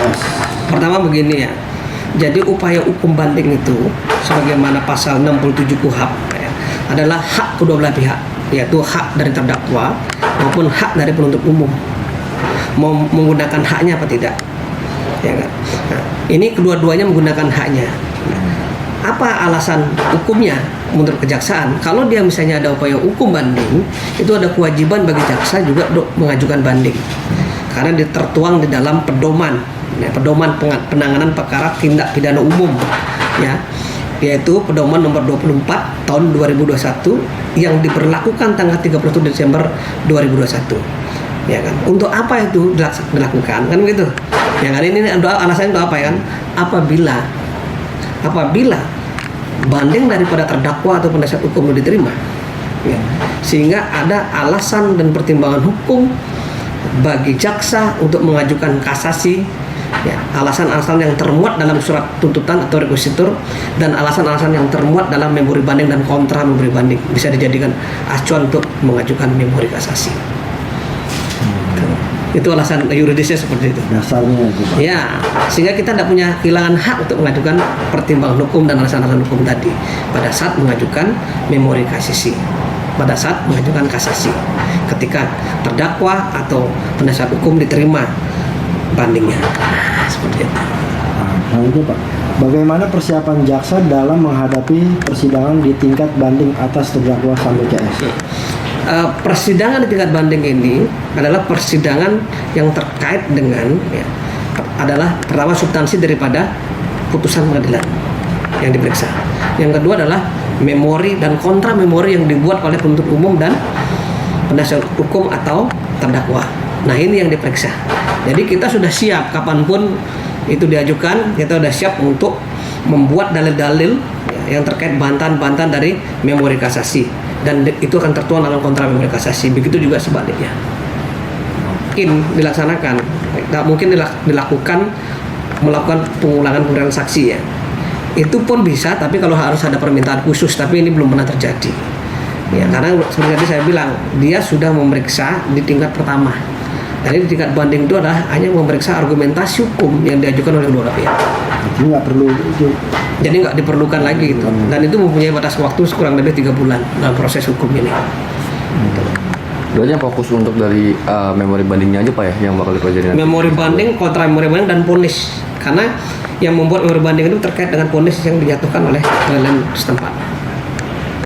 KS. Pertama begini ya. Jadi upaya hukum banding itu sebagaimana pasal 67 KUHP ya, adalah hak kedua belah pihak, yaitu hak dari terdakwa maupun hak dari penuntut umum. Mau menggunakan haknya apa tidak? Ya kan? Nah, ini kedua-duanya menggunakan haknya. Apa alasan hukumnya menurut kejaksaan? Kalau dia misalnya ada upaya hukum banding, itu ada kewajiban bagi jaksa juga untuk mengajukan banding. Karena tertuang di dalam pedoman, ya, pedoman penanganan perkara tindak pidana umum, ya, yaitu pedoman nomor 24 tahun 2021 yang diberlakukan tanggal 31 Desember 2021. Ya kan? Untuk apa itu dilakukan? Kan begitu. Ya kan, ini alasannya untuk apa ya kan? Apabila banding daripada terdakwa atau penasihat hukum itu diterima, ya, sehingga ada alasan dan pertimbangan hukum bagi jaksa untuk mengajukan kasasi, ya, alasan-alasan yang termuat dalam surat tuntutan atau rekusitur dan alasan-alasan yang termuat dalam memori banding dan kontra memori banding bisa dijadikan acuan untuk mengajukan memori kasasi. Itu alasan yuridisnya seperti itu. Dasarnya itu, Pak. Ya, sehingga kita tidak punya kehilangan hak untuk mengajukan pertimbangan hukum dan alasan-alasan hukum tadi pada saat mengajukan memori kasasi, pada saat mengajukan kasasi, ketika terdakwa atau penasihat hukum diterima bandingnya. Seperti itu. Nah, itu Pak. Bagaimana persiapan jaksa dalam menghadapi persidangan di tingkat banding atas terdakwa sampai CS? Persidangan di tingkat banding ini adalah persidangan yang terkait dengan, ya, adalah pertama substansi daripada putusan pengadilan yang diperiksa. Yang kedua adalah memori dan kontra memori yang dibuat oleh penuntut umum dan penasihat hukum atau terdakwa. Nah, ini yang diperiksa. Jadi kita sudah siap kapanpun itu diajukan, kita sudah siap untuk membuat dalil-dalil, ya, yang terkait bantahan-bantahan dari memori kasasi, dan itu akan tertuang dalam kontra memori kasasi. Begitu juga sebaliknya. Mungkin dilaksanakan, tidak mungkin melakukan pengulangan saksi, ya. Itu pun bisa, tapi kalau harus ada permintaan khusus, tapi ini belum pernah terjadi. Ya, karena seperti tadi saya bilang, dia sudah memeriksa di tingkat pertama. Jadi di tingkat banding itu adalah hanya memeriksa argumentasi hukum yang diajukan oleh kedua pihak. Jadi nggak perlu itu. Jadi nggak diperlukan lagi gitu. Dan itu mempunyai batas waktu kurang lebih 3 bulan dalam proses hukum ini. Doanya fokus untuk dari memori bandingnya aja Pak ya, yang bakal dipelajari nanti. Memori banding, kontra memori banding, dan vonis. Karena yang membuat memori banding itu terkait dengan vonis yang dijatuhkan oleh pengadilan setempat.